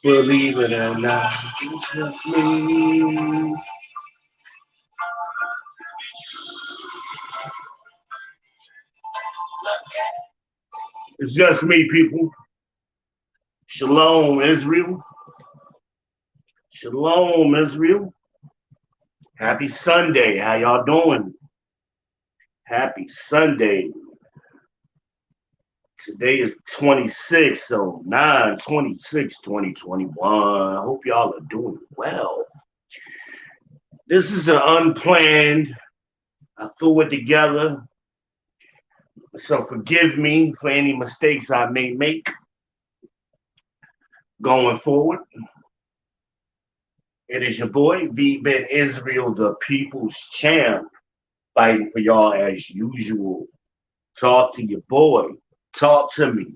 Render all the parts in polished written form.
Believe it or not, it's just me. It's just me, people. Shalom, Israel. Shalom, Israel. Happy Sunday. How y'all doing? Happy Sunday. Today is 26, so 9/26/2021. I hope y'all are doing well. This is an unplanned. I threw it together. So forgive me for any mistakes I may make going forward. It is your boy, V Ben Israel, the People's Champ, fighting for y'all as usual. Talk to your boy. Talk to me.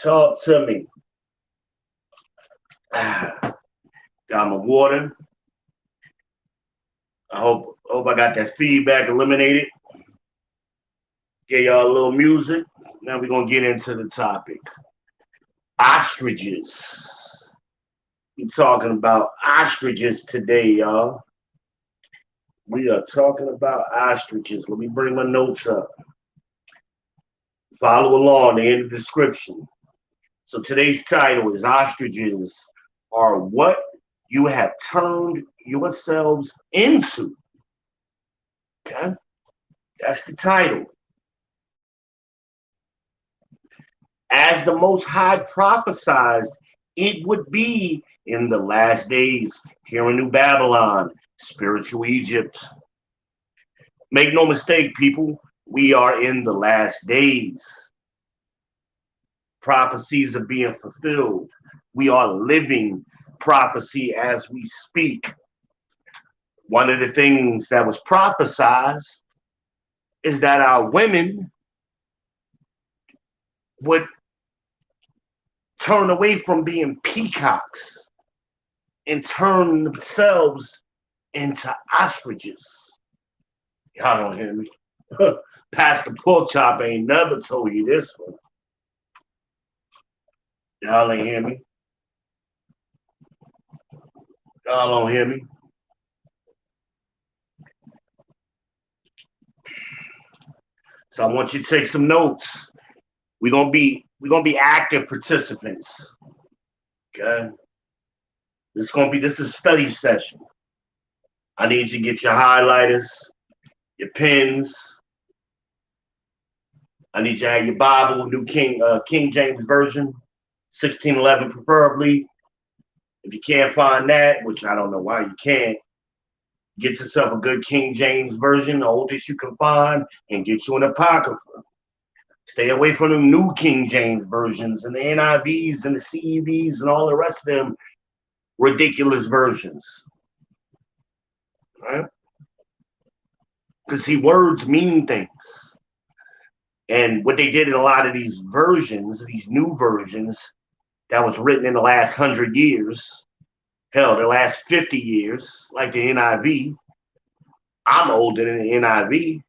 Talk to me. Got my water. I hope I got that feedback eliminated. Get y'all a little music. Now we're gonna get into the topic. Ostriches. We're talking about ostriches today, y'all. We are talking about ostriches. Let me bring my notes up. Follow along in the description. So today's title is Ostriches Are What You Have Turned Yourselves Into. Okay? That's the title. As the Most High prophesied, it would be in the last days here in New Babylon, spiritual Egypt. Make no mistake, people, we are in the last days. Prophecies are being fulfilled. We are living prophecy as we speak. One of the things that was prophesied is that our women would turn away from being peacocks and turn themselves into ostriches. Y'all don't hear me. Pastor Pork Chop ain't never told you this one. Y'all ain't hear me. Y'all don't hear me. So I want you to take some notes. We're gonna be active participants. Okay. This is a study session. I need you to get your highlighters, your pens. I need you to have your Bible, New King James Version, 1611 preferably. If you can't find that, which I don't know why you can't, get yourself a good King James Version, the oldest you can find, and get you an Apocrypha. Stay away from the new King James Versions and the NIVs and the CEVs and all the rest of them ridiculous versions. Right? Because see, words mean things. And what they did in a lot of these versions, these new versions that was written in the last 100 years, hell, the last 50 years, like the NIV. I'm older than the NIV.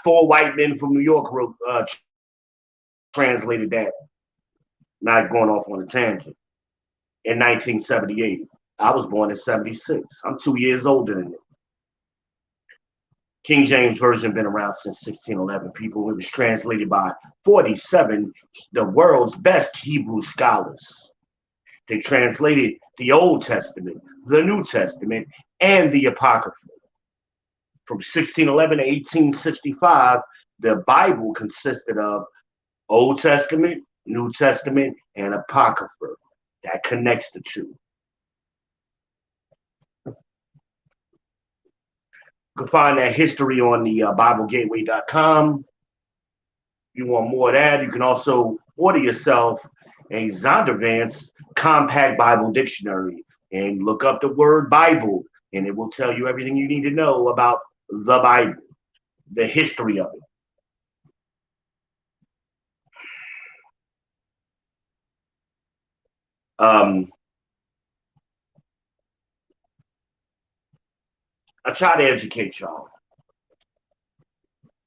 Four white men from New York wrote, translated that. Not going off on a tangent. In 1978. I was born in 76. I'm 2 years older than it. King James Version been around since 1611. People, it was translated by 47 the world's best Hebrew scholars. They translated the Old Testament, the New Testament, and the Apocrypha. From 1611 to 1865, the Bible consisted of Old Testament, New Testament, and Apocrypha. That connects the two. You can find that history on the BibleGateway.com. If you want more of that, you can also order yourself a Zondervan's Compact Bible Dictionary and look up the word Bible, and it will tell you everything you need to know about the Bible, the history of it. I try to educate y'all.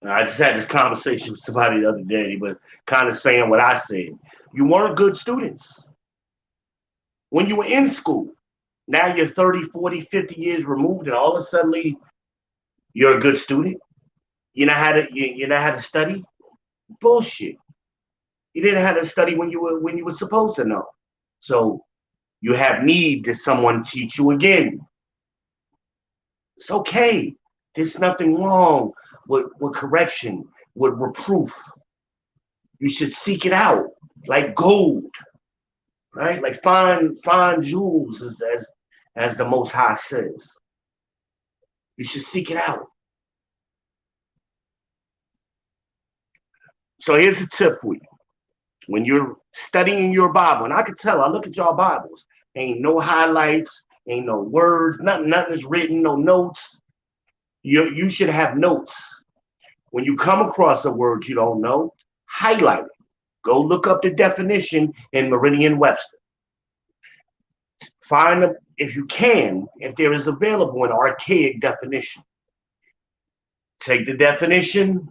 I just had this conversation with somebody the other day, but kind of saying what I said. You weren't good students when you were in school. Now you're 30, 40, 50 years removed, and all of a sudden you're a good student. You know how to study? Bullshit. You didn't know how to study when you were supposed to know. So you have need that someone teach you again. It's okay. There's nothing wrong with correction, with reproof. You should seek it out like gold, right? Like fine jewels, as the Most High says. You should seek it out. So here's a tip for you. When you're studying your Bible, and I can tell, I look at y'all Bibles, ain't no highlights, ain't no words, nothing is written, no notes. You should have notes. When you come across a word you don't know, highlight it. Go look up the definition in Merriam-Webster. Find them, if you can, if there is available an archaic definition. Take the definition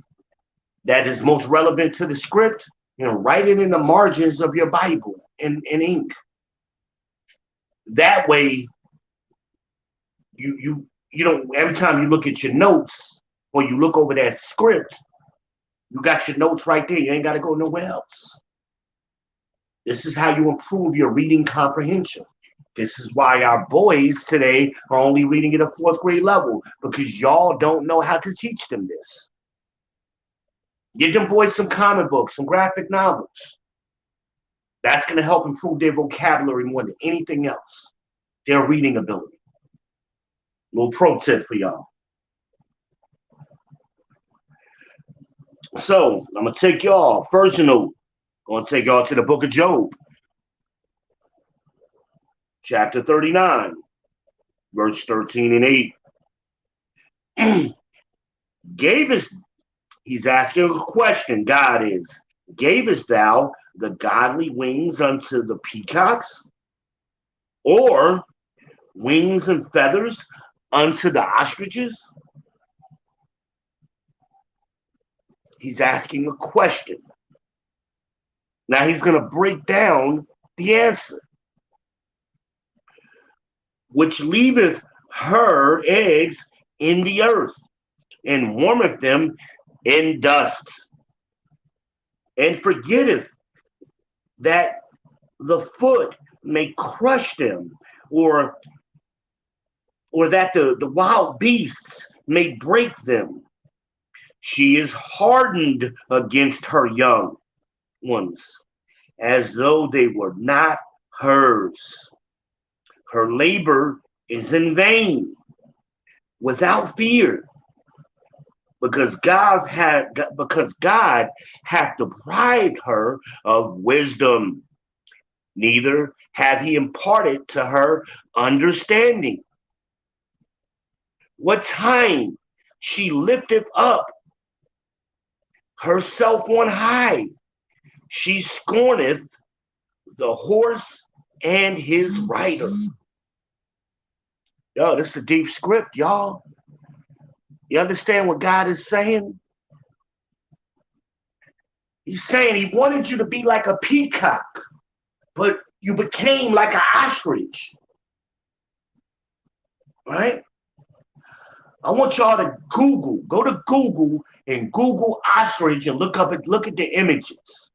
that is most relevant to the script, write it in the margins of your Bible in ink. That way, you don't, every time you look at your notes or you look over that script, you got your notes right there. You ain't got to go nowhere else. This is how you improve your reading comprehension. This is why our boys today are only reading at a 4th grade level, because y'all don't know how to teach them this. Give them boys some comic books, some graphic novels. That's going to help improve their vocabulary more than anything else, their reading ability. Little pro tip for y'all. So I'm going to take y'all, first note, I'm going to take y'all to the book of Job, chapter 39, verse 13 and 8. Gavest, he's asking a question, God is, gavest thou the godly wings unto the peacocks, or wings and feathers unto the ostriches? He's asking a question. Now he's going to break down the answer. Which leaveth her eggs in the earth, and warmeth them in dust, and forgetteth that the foot may crush them, or or that the wild beasts may break them. She is hardened against her young ones, as though they were not hers. Her labor is in vain, without fear, because God hath deprived her of wisdom, neither hath he imparted to her understanding. What time she lifteth up herself on high, she scorneth the horse and his rider. Yo, this is a deep script, y'all. You understand what God is saying? He's saying he wanted you to be like a peacock, but you became like an ostrich. Right? I want y'all to go to Google and Google ostrich and look at the images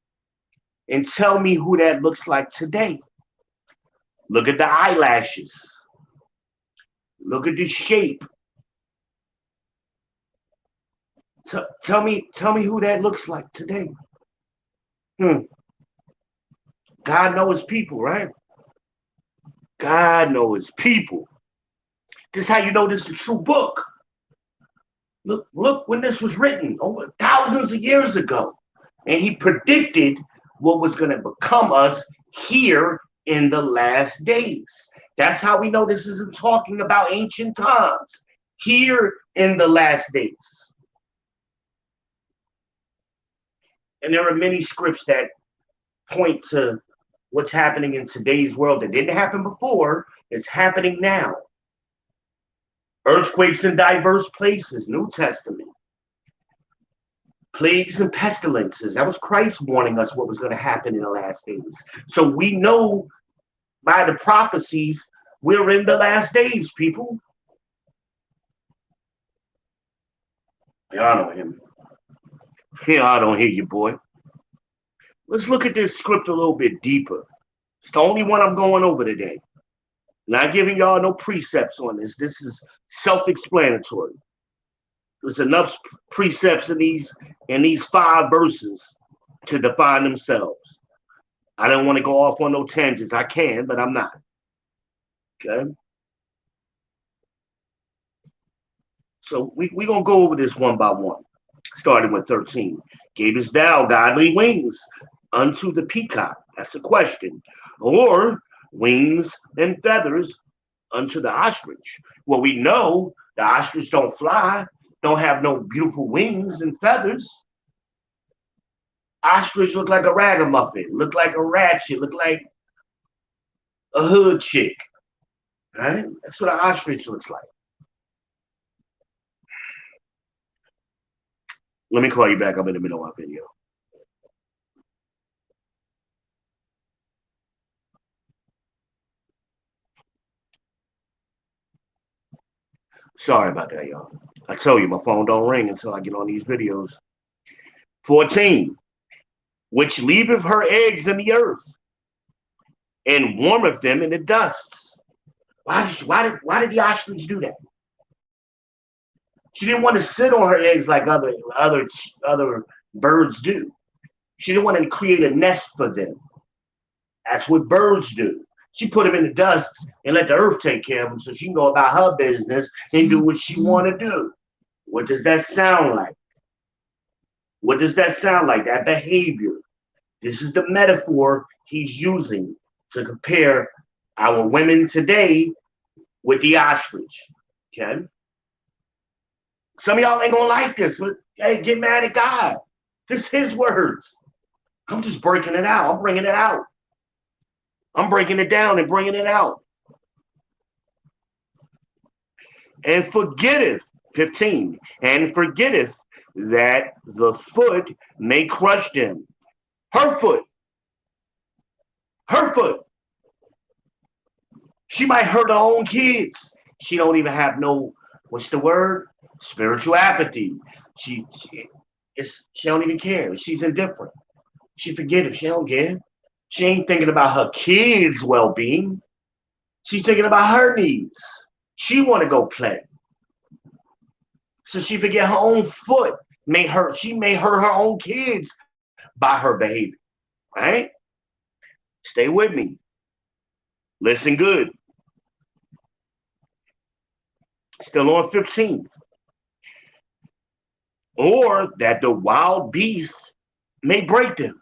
and tell me who that looks like today. Look at the eyelashes. Look at the shape. Tell me who that looks like today. God knows his people, right? God knows his people. This is how you know this is a true book. Look when this was written over thousands of years ago. And he predicted what was going to become us here in the last days. That's how we know this isn't talking about ancient times. Here in the last days. And there are many scripts that point to what's happening in today's world that didn't happen before. It's happening now. Earthquakes in diverse places, New Testament. Plagues and pestilences. That was Christ warning us what was going to happen in the last days. So we know by the prophecies, we're in the last days, people. Y'all don't hear me. Yeah, I don't hear you, boy. Let's look at this script a little bit deeper. It's the only one I'm going over today. Not giving y'all no precepts on this. This is self-explanatory. There's enough precepts in these 5 verses to define themselves. I don't want to go off on no tangents. I can, but I'm not. Okay? So we're going to go over this one by one. Starting with 13. Gavest thou godly wings unto the peacock? That's a question. Or wings and feathers unto the ostrich? Well, we know the ostrich don't fly, don't have no beautiful wings and feathers. Ostrich look like a ragamuffin, look like a ratchet, look like a hood chick. Right? That's what an ostrich looks like. Let me call you back. I'm in the middle of my video. Sorry about that, y'all. I tell you, my phone don't ring until I get on these videos. 14. Which leaveth her eggs in the earth, and warmeth them in the dust. Why did the ostrich do that? She didn't want to sit on her eggs like other birds do. She didn't want to create a nest for them. That's what birds do. She put them in the dust and let the earth take care of them so she can go about her business and do what she want to do. What does that sound like? What does that sound like? That behavior. This is the metaphor he's using to compare our women today with the ostrich. Okay? Some of y'all ain't gonna like this, but hey, get mad at God. This is his words. I'm just breaking it out. I'm bringing it out. I'm breaking it down and bringing it out. And forgetteth, 15, and forgetteth that the foot may crush them. Her foot. Her foot. She might hurt her own kids. She don't even have no, what's the word? Spiritual apathy. She don't even care. She's indifferent. She forget she don't care. She ain't thinking about her kids' well-being. She's thinking about her needs. She want to go play. So she forget her own foot. She may hurt her own kids by her behavior. Right? Stay with me. Listen good. Still on 15th. Or that the wild beasts may break them.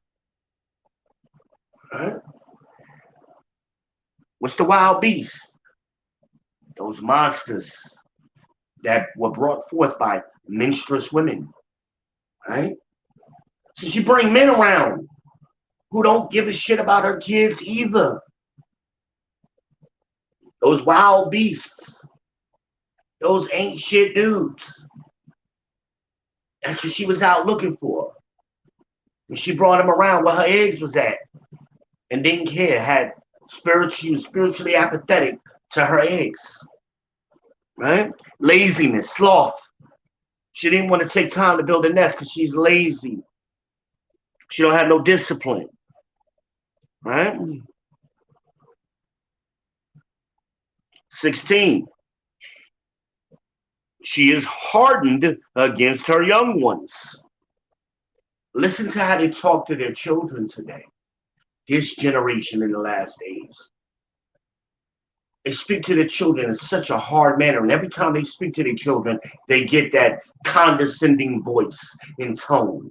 Right? What's the wild beasts? Those monsters that were brought forth by menstruous women. Right? So she bring men around who don't give a shit about her kids either. Those wild beasts. Those ain't shit dudes. That's what she was out looking for. And she brought him around where her eggs was at. And didn't care. She was spiritually apathetic to her eggs. Right? Laziness, sloth. She didn't want to take time to build a nest because she's lazy. She don't have no discipline. Right? 16. She is hardened against her young ones. Listen to how they talk to their children today. This generation in the last days. They speak to their children in such a hard manner. And every time they speak to their children, they get that condescending voice and tone.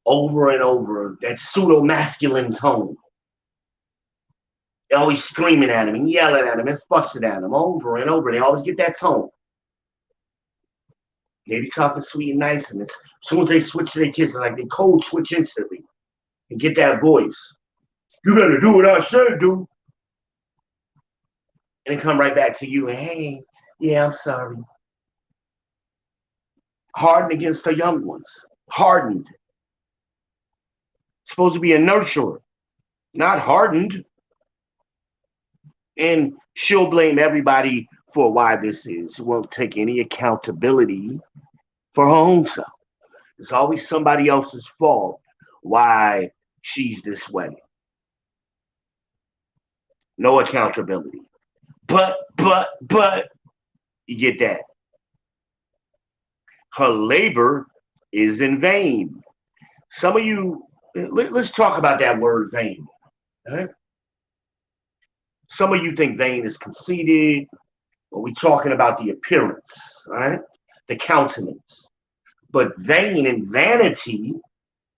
Over and over, that pseudo-masculine tone. They're always screaming at him and yelling at him and fussing at him over and over. They always get that tone. They be talking sweet and nice, and as soon as they switch to their kids, like they code switch instantly and get that voice. You better do what I said, do. And then come right back to you and, hey, yeah, I'm sorry. Hardened against the young ones. Hardened. Supposed to be a nurturer, not hardened. And she'll blame everybody for why this is. She won't take any accountability for her own self. It's always somebody else's fault why she's this way. No accountability. But, you get that. Her labor is in vain. Some of you, let's talk about that word vain. Right? Some of you think vain is conceited. Or we're talking about the appearance, right? The countenance. But vain and vanity,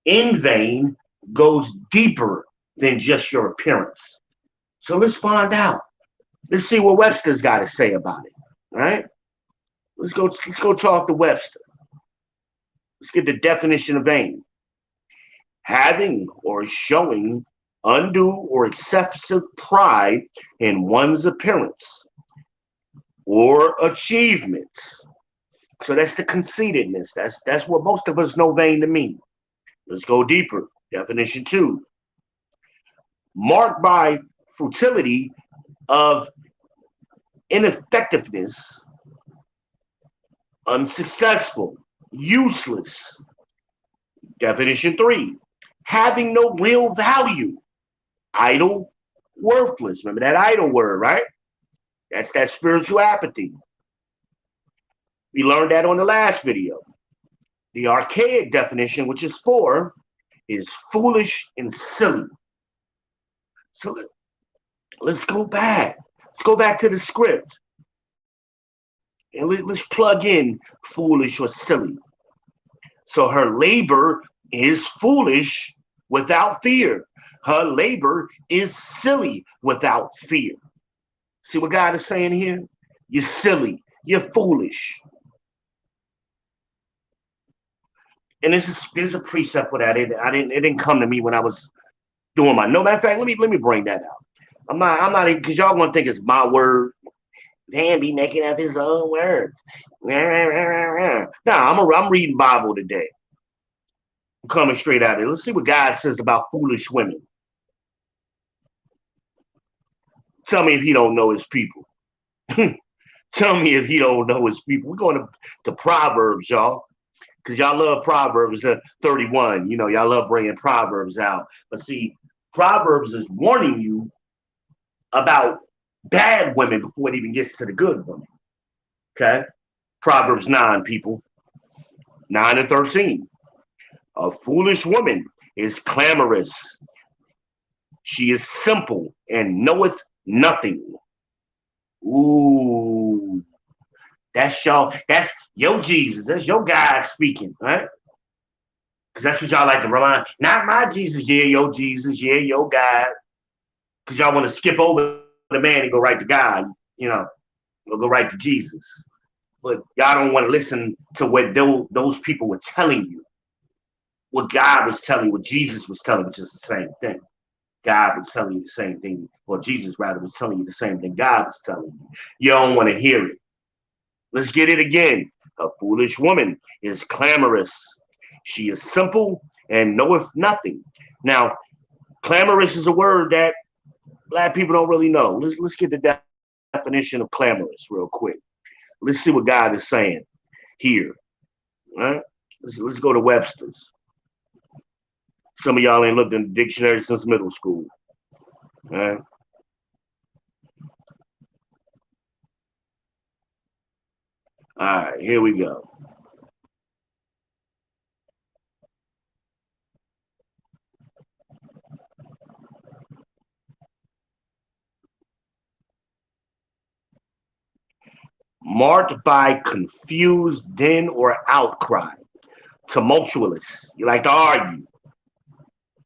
in vain, goes deeper than just your appearance. So let's find out. Let's see what Webster's got to say about it, right? Let's go talk to Webster. Let's get the definition of vain. Having or showing undue or excessive pride in one's appearance or achievements. So that's the conceitedness. That's what most of us know vain to mean. Let's go deeper. Definition 2. Marked by futility of ineffectiveness, unsuccessful, useless. Definition 3. Having no real value, idle, worthless. Remember that idle word, right? That's that spiritual apathy. We learned that on the last video. The archaic definition, which is 4, is foolish and silly. So let's go back. Let's go back to the script. And let's plug in foolish or silly. So her labor is foolish without fear. Her labor is silly without fear. See what God is saying here? You're silly. You're foolish. And there's a precept for that. It didn't come to me when I was doing my. No matter of fact, let me bring that out. I'm not because y'all gonna think it's my word. Dan be making up his own words. Nah, I'm reading Bible today. I'm coming straight out of it. Let's see what God says about foolish women. Tell me if he don't know his people. Tell me if he don't know his people. We're going to Proverbs, y'all. Because y'all love Proverbs 31. You know, y'all love bringing Proverbs out. But see, Proverbs is warning you about bad women before it even gets to the good women. Okay? Proverbs 9, people. 9 and 13. A foolish woman is clamorous. She is simple and knoweth nothing. Ooh. That's your Jesus. That's your God speaking, right? Because that's what y'all like to remind. Not my Jesus, yeah, your Jesus, yeah, your God. Because y'all want to skip over the man and go right to God, you know, or go right to Jesus. But y'all don't want to listen to what those people were telling you. What God was telling you, what Jesus was telling you, which is the same thing. God was telling you the same thing, or Jesus rather was telling you the same thing God was telling you. You don't want to hear it. Let's get it again. A foolish woman is clamorous. She is simple and knoweth nothing. Now, clamorous is a word that black people don't really know. Let's get the definition of clamorous real quick. Let's see what God is saying here. All right? Let's go to Webster's. Some of y'all ain't looked in the dictionary since middle school. All right? All right, here we go. Marked by confused din or outcry, tumultuous. You like to argue.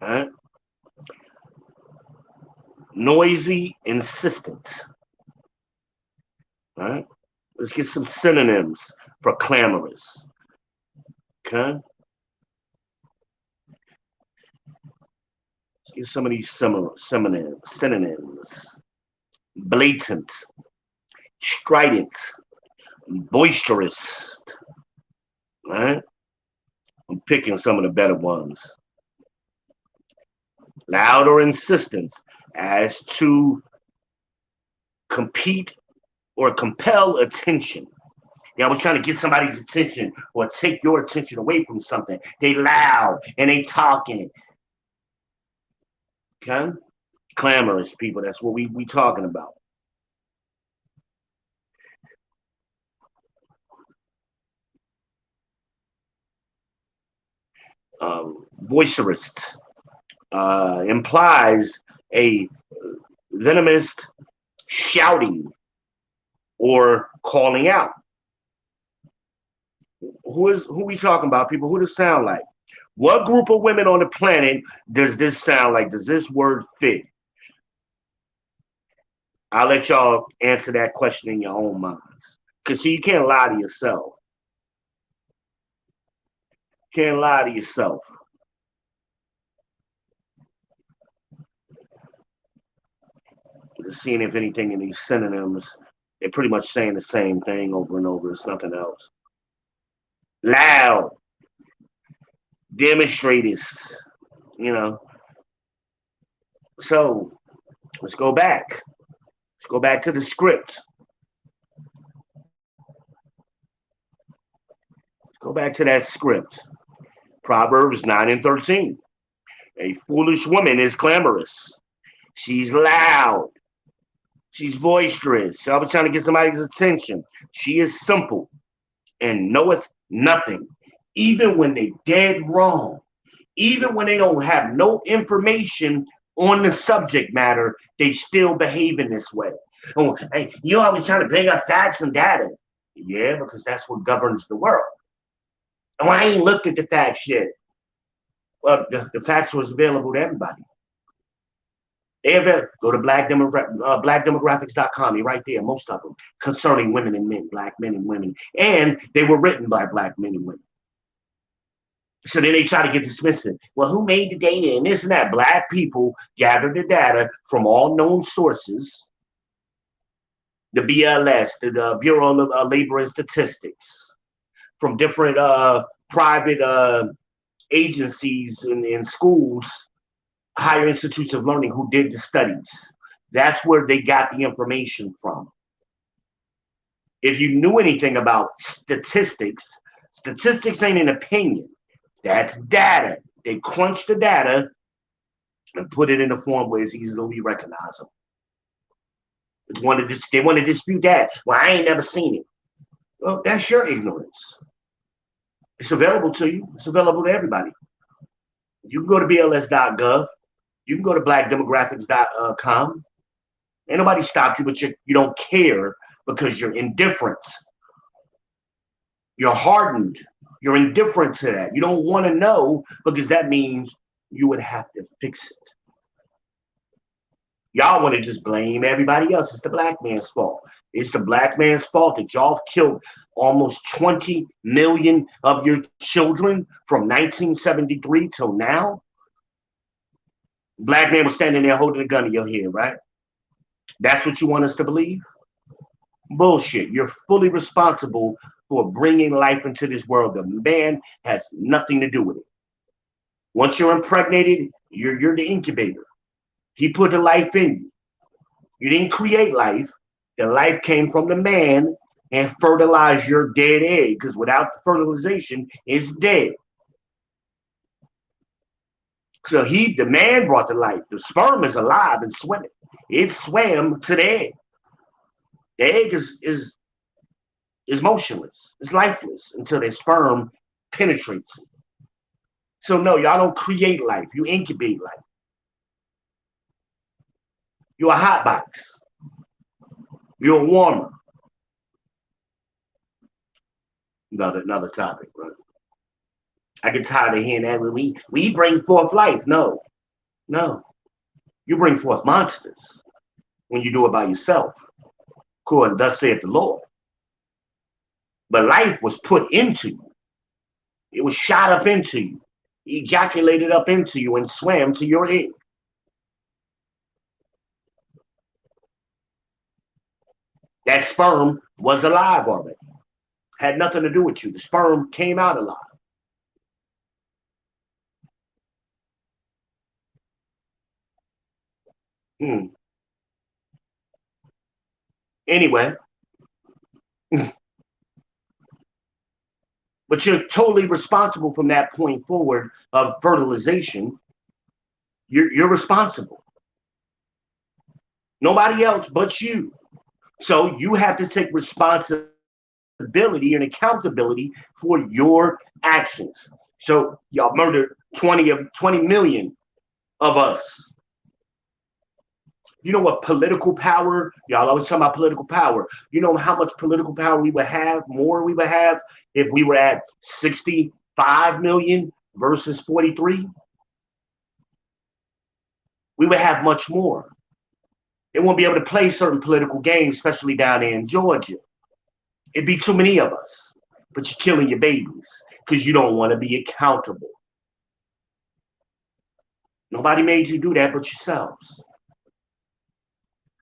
All right? Noisy insistence. All right? Let's get some synonyms for clamorous. Okay? Let's get some of these synonyms. Blatant, strident, boisterous. All right? I'm picking some of the better ones. Loud or insistent as to compete or compel attention. Yeah, I was trying to get somebody's attention or take your attention away from something. They loud and they talking. Okay? Clamorous people. That's what we talking about. Boisterous implies a venomous shouting or calling out. Who we talking about, people? Who does it sound like? What group of women on the planet does this sound like? Does this word fit? I'll let y'all answer that question in your own minds. Because see, you can't lie to yourself. You can't lie to yourself. Just seeing if anything in these synonyms, they're pretty much saying the same thing over and over. It's nothing else. Loud, demonstrators, you know. So let's go back. Let's go back to the script. Let's go back to that script. Proverbs 9 and 13. A foolish woman is clamorous. She's loud. She's boisterous. So I was trying to get somebody's attention. She is simple and knoweth nothing, even when they dead wrong, even when they don't have no information on the subject matter, they still behave in this way. Oh, hey, you always trying to bring up facts and data. Yeah, because that's what governs the world. Oh, I ain't looked at the facts yet. Well, the facts was available to everybody. Go to blackdemographics.com. You're right there, most of them, concerning women and men, black men and women. And they were written by black men and women. So then they try to get dismissive. Well, who made the data and this and that? Black people gathered the data from all known sources. The BLS, the Bureau of Labor and Statistics, from different private agencies in schools, higher institutes of learning who did the studies. That's where they got the information from. If you knew anything about statistics, statistics ain't an opinion. That's data. They crunch the data and put it in a form where it's easily recognizable. They want to dispute that. Well, I ain't never seen it. Well, that's your ignorance. It's available to you. It's available to everybody. You can go to BLS.gov. You can go to blackdemographics.com. Ain't nobody stopped you, but you don't care because you're indifferent. You're hardened. You're indifferent to that. You don't want to know because that means you would have to fix it. Y'all want to just blame everybody else. It's the black man's fault. It's the black man's fault that y'all have killed almost 20 million of your children from 1973 till now. Black man was standing there holding a gun in your head, right? That's what you want us to believe? Bullshit. You're fully responsible for bringing life into this world. The man has nothing to do with it. Once you're impregnated, you're the incubator. He put the life in you. You didn't create life. The life came from the man and fertilized your dead egg, because without the fertilization, it's dead. So the man brought the life. The sperm is alive and swimming. It swam to the egg. The egg is motionless. It's lifeless until the sperm penetrates it. So no, y'all don't create life. You incubate life. You're a hot box. You're a warmer. Another topic, right? I get tired of hearing that when we bring forth life. No. You bring forth monsters when you do it by yourself. According, thus saith the Lord. But life was put into you. It was shot up into you, ejaculated up into you, and swam to your egg. That sperm was alive already. Had nothing to do with you. The sperm came out alive. Anyway. But you're totally responsible from that point forward of fertilization. You're responsible. Nobody else but you. So you have to take responsibility and accountability for your actions. So y'all murdered 20 million of us. You know what political power? Y'all always talk about political power. You know how much political power we would have, more we would have if we were at 65 million versus 43? We would have much more. They won't be able to play certain political games, especially down there in Georgia. It'd be too many of us. But you're killing your babies because you don't want to be accountable. Nobody made you do that but yourselves.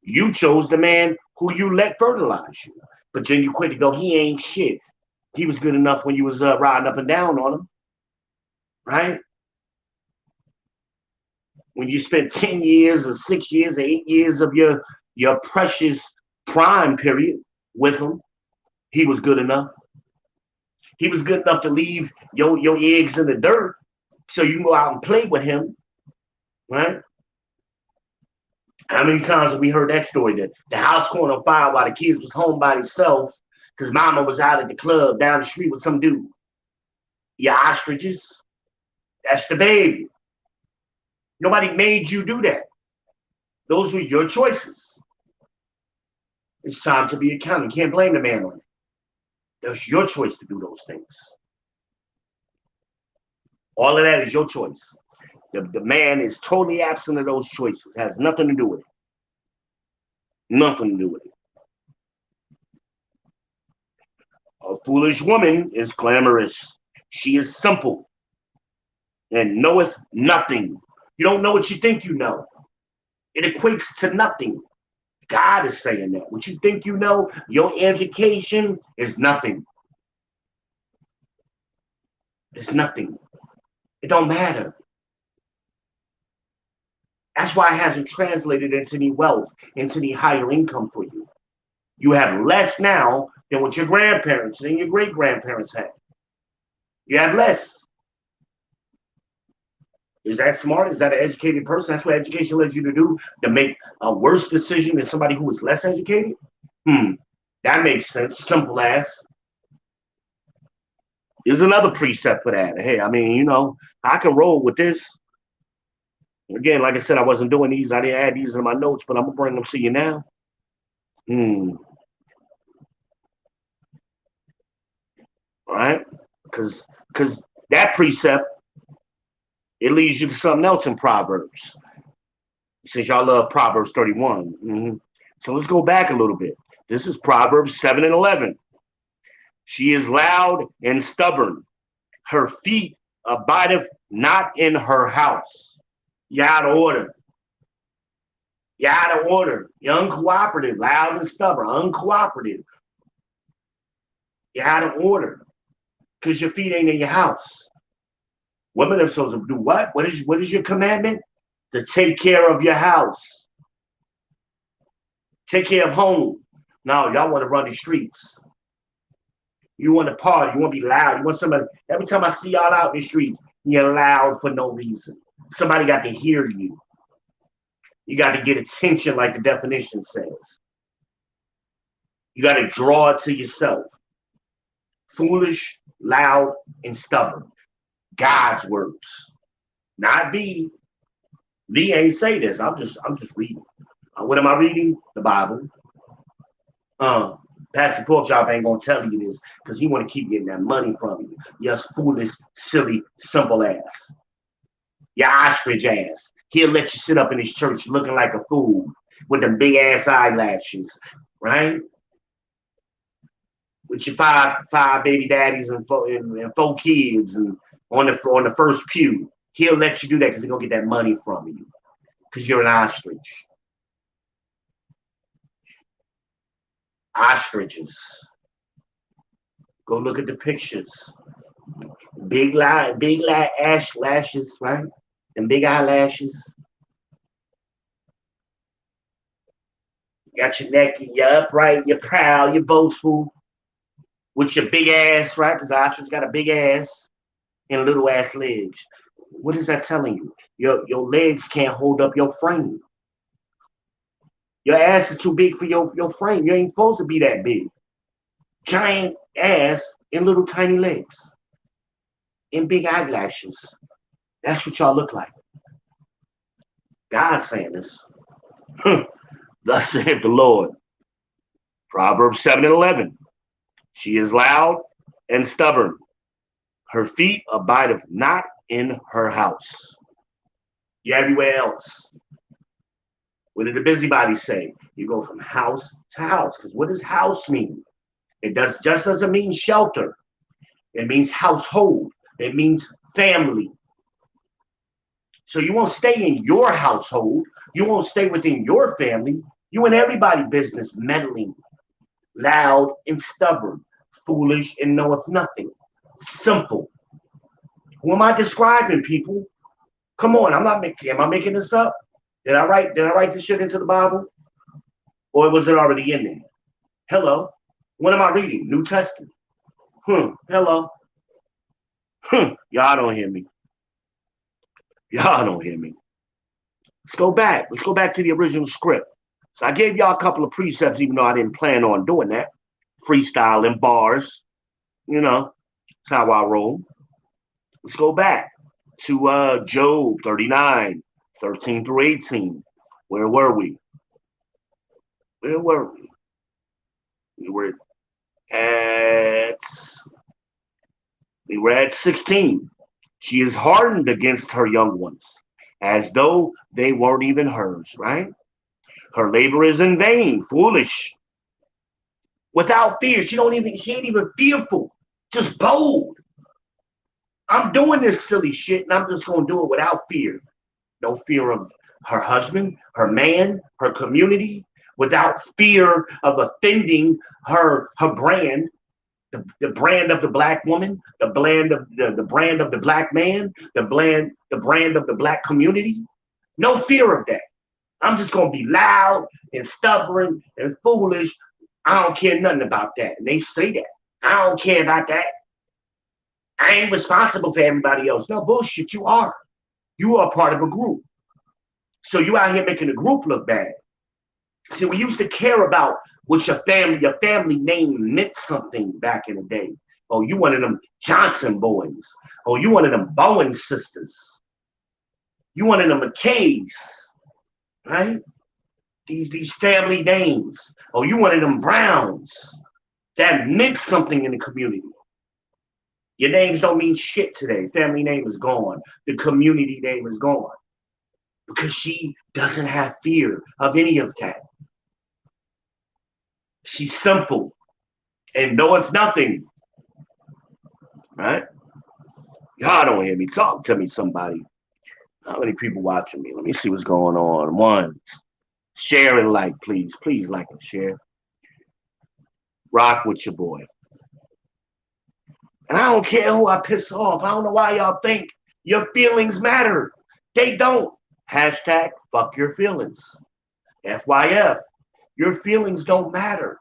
You chose the man who you let fertilize you. But then you quit to go, he ain't shit. He was good enough when you was riding up and down on him. Right? When you spent 10 years or 6 years or 8 years of your precious prime period with him, he was good enough. He was good enough to leave your eggs in the dirt so you can go out and play with him. Right? How many times have we heard that story, that the house caught on fire while the kids was home by themselves because mama was out at the club down the street with some dude? Yeah, ostriches. That's the baby. Nobody made you do that. Those were your choices. It's time to be accountable. You can't blame the man on it. That's your choice to do those things. All of that is your choice. The man is totally absent of those choices. Has nothing to do with it. Nothing to do with it. A foolish woman is glamorous. She is simple and knoweth nothing. You don't know what you think you know. It equates to nothing. God is saying that. What you think you know, your education is nothing. It's nothing. It don't matter. That's why it hasn't translated into any wealth, into any higher income for you. You have less now than what your grandparents and your great-grandparents had. You have less. Is that smart? Is that an educated person? That's what education lets you to do, to make a worse decision than somebody who is less educated? That makes sense. Simple as. There's another precept for that. Hey, I mean, I can roll with this. Again, like I said, I wasn't doing these. I didn't add these in my notes, but I'm going to bring them to you now. All right? Because that precept, it leads you to something else in Proverbs. Since y'all love Proverbs 31. So let's go back a little bit. This is Proverbs 7 and 11. She is loud and stubborn. Her feet abideth not in her house. You're out of order. You're out of order. You're uncooperative, loud and stubborn, uncooperative. You're out of order because your feet ain't in your house. Women are supposed to do what? What is your commandment? To take care of your house. Take care of home. No, y'all want to run the streets. You want to party. You want to be loud. You want somebody. Every time I see y'all out in the streets, you're loud for no reason. Somebody got to hear you. You got to get attention, like the definition says. You got to draw it to yourself. Foolish, loud, and stubborn. God's words, not V. V ain't say this. I'm just reading. What am I reading? The Bible. Pastor Porkchop ain't gonna tell you this because he want to keep getting that money from you. Yes, foolish, silly, simple ass. Your ostrich ass. He'll let you sit up in his church looking like a fool with them big ass eyelashes, right? With your five baby daddies and four kids and on the first pew. He'll let you do that because he's gonna get that money from you because you're an ostrich. Ostriches. Go look at the pictures. Big lashes, right? And big eyelashes. You got your neck, you're upright, you're proud, you're boastful. With your big ass, right? Because the ostrich got a big ass and little ass legs. What is that telling you? Your legs can't hold up your frame. Your ass is too big for your frame. You ain't supposed to be that big. Giant ass and little tiny legs. And big eyelashes. That's what y'all look like. God's saying this. Thus saith the Lord. Proverbs 7 and 11. She is loud and stubborn. Her feet abideth not in her house. You're everywhere else. What did the busybody say? You go from house to house. Because what does house mean? It just doesn't mean shelter. It means household. It means family. So you won't stay in your household. You won't stay within your family. You in everybody's business meddling. Loud and stubborn. Foolish and knoweth nothing. Simple. Who am I describing, people? Come on, am I making this up? Did I write this shit into the Bible? Or was it already in there? Hello. What am I reading? New Testament. Hello. Y'all don't hear me. Y'all don't hear me. Let's go back. Let's go back to the original script. So I gave y'all a couple of precepts, even though I didn't plan on doing that. Freestyle and bars. That's how I roll. Let's go back to Job 39. 13 through 18. Where were we? We were at 16. She is hardened against her young ones, as though they weren't even hers, right? Her labor is in vain, foolish. Without fear. She ain't even fearful. Just bold. I'm doing this silly shit, and I'm just gonna do it without fear. No fear of her husband, her man, her community, without fear of offending her brand, the brand of the black woman, the brand of the black man, the brand of the black community. No fear of that. I'm just gonna be loud and stubborn and foolish. I don't care nothing about that. And they say that. I don't care about that. I ain't responsible for everybody else. No bullshit, you are. You are part of a group. So you out here making the group look bad. See, we used to care about what your family name meant something back in the day. Oh, you one of them Johnson boys. Oh, you one of them Bowen sisters. You one of them McKays, right? These family names. Oh, you one of them Browns. That meant something in the community. Your names don't mean shit today. Family name is gone. The community name is gone. Because she doesn't have fear of any of that. She's simple and know it's nothing. Right? Y'all don't hear me. Talk to me, somebody. How many people watching me? Let me see what's going on. One, share and like, please. Please like and share. Rock with your boy. And I don't care who I piss off. I don't know why y'all think your feelings matter. They don't. Hashtag fuck your feelings. FYF. Your feelings don't matter.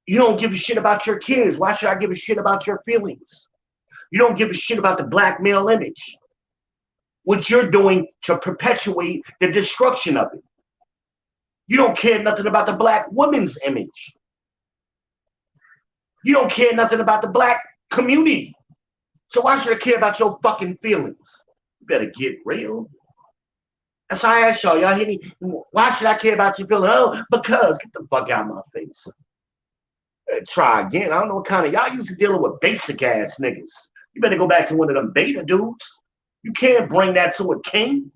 You don't give a shit about your kids. Why should I give a shit about your feelings? You don't give a shit about the black male image. What you're doing to perpetuate the destruction of it. You don't care nothing about the black woman's image. You don't care nothing about the black community. So why should I care about your fucking feelings? You better get real. That's why I asked y'all. Y'all hear me? Why should I care about your feelings? Oh, because. Get the fuck out of my face. Try again. I don't know what kind of. Y'all used to dealing with basic ass niggas. You better go back to one of them beta dudes. You can't bring that to a king.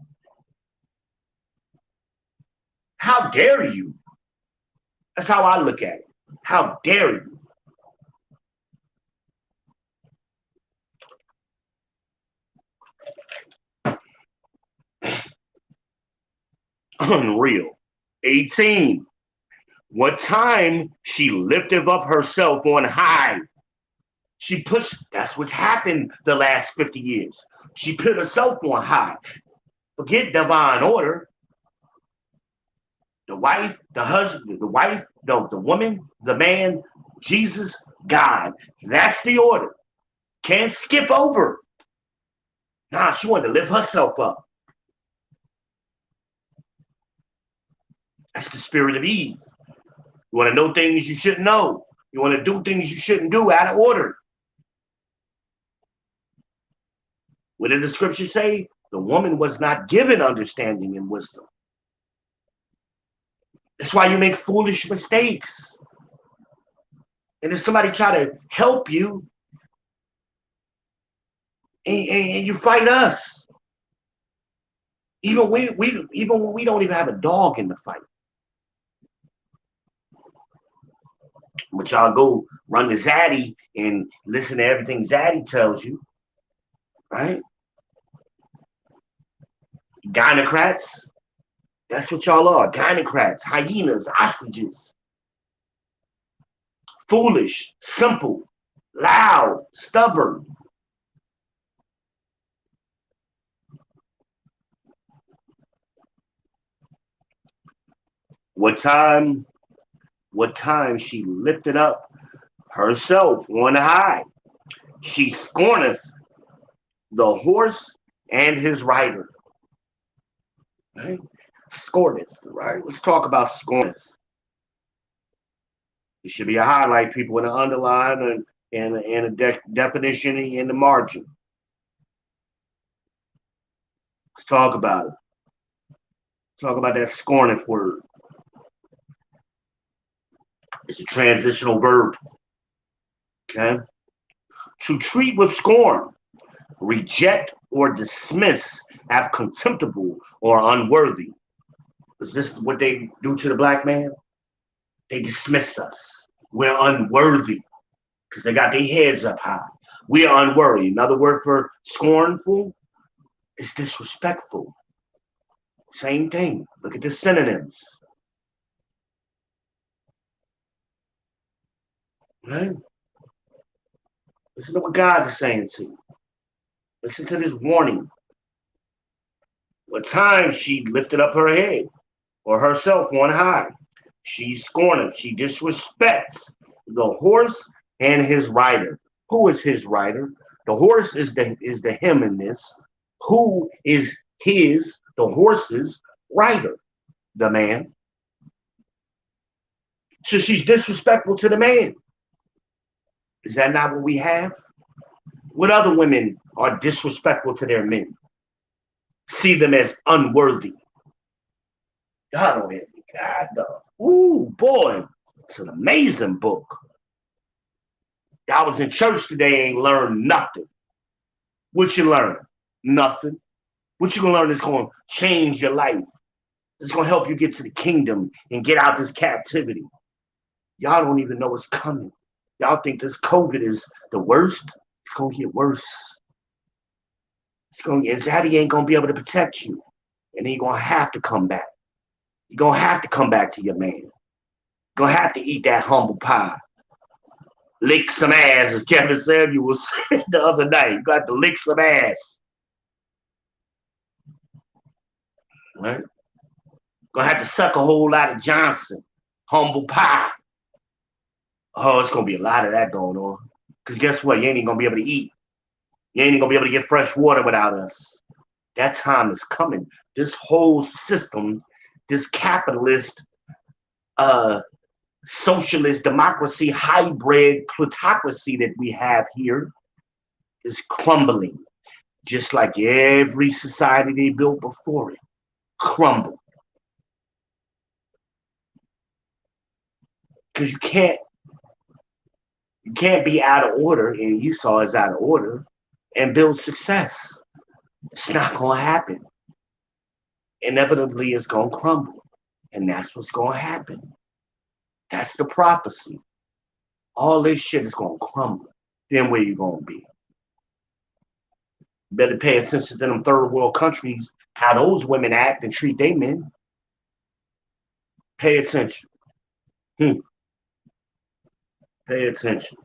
How dare you? That's how I look at it. How dare you? Unreal. 18. What time she lifteth up herself on high. She pushed, that's what's happened the last 50 years. She put herself on high. Forget divine order. The wife, the husband, the wife, the woman, the man, Jesus, God. That's the order. Can't skip over. Nah, she wanted to lift herself up. That's the spirit of Eve. You want to know things you shouldn't know. You want to do things you shouldn't do out of order. What did the scripture say? The woman was not given understanding and wisdom. That's why you make foolish mistakes. And if somebody try to help you, and you fight us, even when we don't even have a dog in the fight. But y'all go run to Zaddy and listen to everything Zaddy tells you, right? Gynocrats, that's what y'all are. Gynocrats, hyenas, ostriches. Foolish, simple, loud, stubborn. What time she lifted up herself on high. She scorneth the horse and his rider. Right? Scorneth, right? Let's talk about scorneth. It should be a highlight, people, in an underline and a definition in the margin. Let's talk about it. Talk about that scorneth word. It's a transitional verb. Okay? To treat with scorn, reject or dismiss as contemptible or unworthy. Is this what they do to the black man? They dismiss us. We're unworthy because they got their heads up high. We are unworthy. Another word for scornful is disrespectful. Same thing. Look at the synonyms. Right? Listen to what God is saying to you. Listen to this warning. What time she lifted up her head or herself on high. She scorneth, she disrespects the horse and his rider. Who is his rider? The horse is the him in this. Who is the horse's rider? The man. So she's disrespectful to the man. Is that not what we have? What other women are disrespectful to their men? See them as unworthy. God don't hit me. God, no. Ooh, boy. It's an amazing book. I was in church today, ain't learned nothing. What you learn? Nothing. What you gonna learn is gonna change your life. It's gonna help you get to the kingdom and get out this captivity. Y'all don't even know what's coming. Y'all think this COVID is the worst? It's gonna get worse. Zaddy ain't gonna be able to protect you. And then you're gonna have to come back. You're gonna have to come back to your man. You're gonna have to eat that humble pie. Lick some ass, as Kevin Samuel was saying the other night. You got to lick some ass. Right? Gonna have to suck a whole lot of Johnson. Humble pie. Oh, it's gonna be a lot of that going on. Because guess what? You ain't even gonna be able to eat. You ain't even gonna be able to get fresh water without us. That time is coming. This whole system, this capitalist, socialist democracy, hybrid plutocracy that we have here is crumbling. Just like every society they built before it. Crumbled. Because you can't be out of order, and Esau is out of order, and build success. It's not going to happen. Inevitably, it's going to crumble. And that's what's going to happen. That's the prophecy. All this shit is going to crumble. Then where you going to be? Better pay attention to them third world countries, how those women act and treat their men. Pay attention. Pay attention.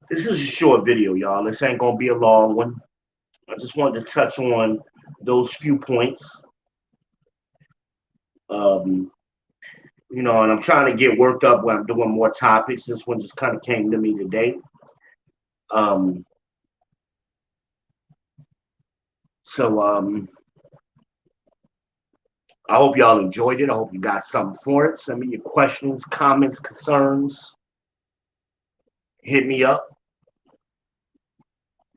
This is a short video, y'all. This ain't going to be a long one. I just wanted to touch on those few points. You know, and I'm trying to get worked up when I'm doing more topics. This one just kind of came to me today. I hope y'all enjoyed it. I hope you got something for it. Send me your questions, comments, concerns. Hit me up.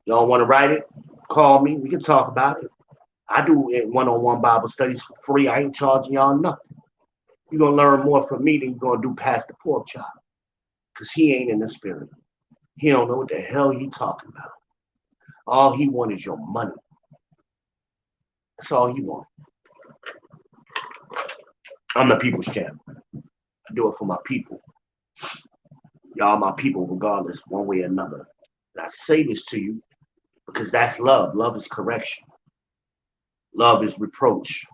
Y'all want to write it? Call me. We can talk about it. I do one-on-one Bible studies for free. I ain't charging y'all nothing. You're going to learn more from me than you're going to do past the pork chop. Because he ain't in the spirit. He don't know what the hell he talking about. All he want is your money. That's all he want. I'm the people's champ. I do it for my people. Y'all my people regardless, one way or another. And I say this to you because that's love. Love is correction. Love is reproach.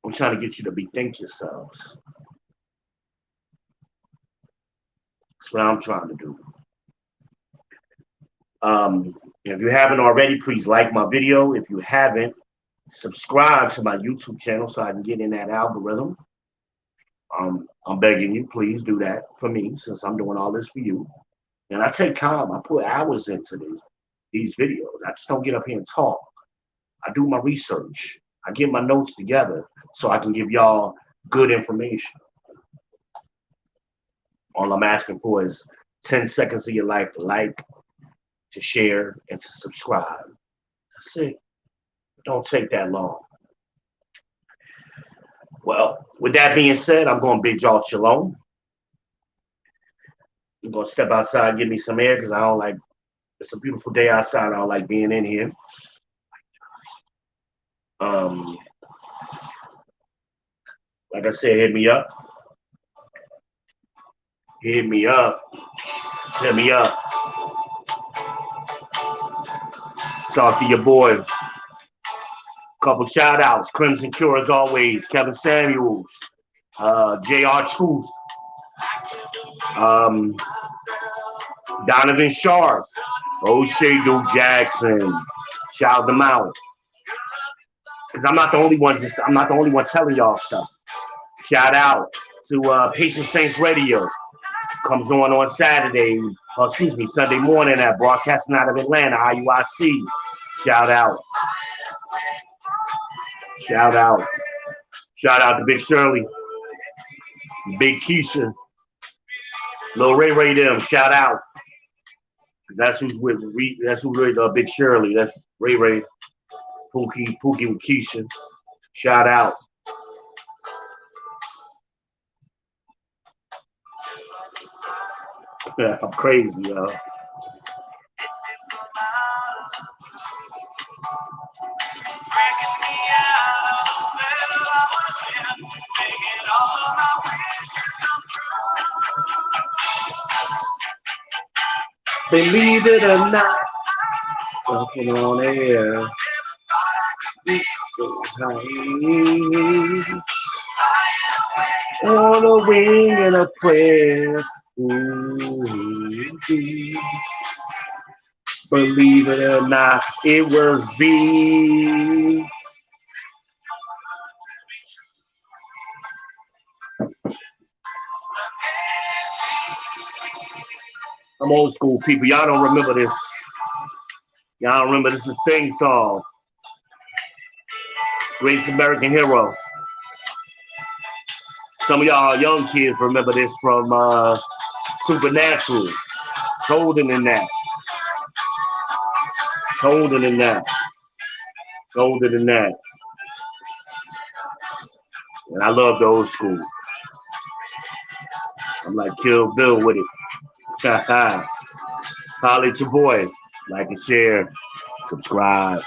I'm trying to get you to bethink yourselves. That's what I'm trying to do. If you haven't already, please like my video. If you haven't, subscribe to my YouTube channel so I can get in that algorithm. I'm begging you, please do that for me since I'm doing all this for you. And I take time. I put hours into these videos. I just don't get up here and talk. I do my research. I get my notes together so I can give y'all good information. All I'm asking for is 10 seconds of your life to like, to share, and to subscribe. That's it. Don't take that long. Well, with that being said, I'm going to bid y'all shalom. I'm going to step outside and get me some air because I don't like, it's a beautiful day outside. I don't like being in here. Like I said, hit me up. Hit me up. Hit me up. Talk to your boy. Couple shout outs. Crimson Cure as always. Kevin Samuels. J.R. Truth. Donovan Sharp. O'Shea Jackson. Shout them out. Because I'm not the only one telling y'all stuff. Shout out to Patient Saints Radio. Comes on Saturday, excuse me, Sunday morning at broadcasting out of Atlanta, IUIC. Shout out. Shout out. Shout out to Big Shirley, Big Keisha, Lil Ray Ray them. Shout out. That's who's with. That's who's with Big Shirley. That's Ray Ray, Pookie with Keisha. Shout out. Yeah, I'm crazy, y'all. Believe it or not, walking on air. It's so high. On a wing and a prayer. Ooh, believe it or not, it was V. I'm old school people. Y'all don't remember this. Y'all don't remember this is a thing song. Greatest American Hero. Some of y'all young kids remember this from Supernatural. It's older than that. It's older than that. It's older than that. And I love the old school. I'm like Kill Bill with it. Holla at your boy. Like and share. Subscribe.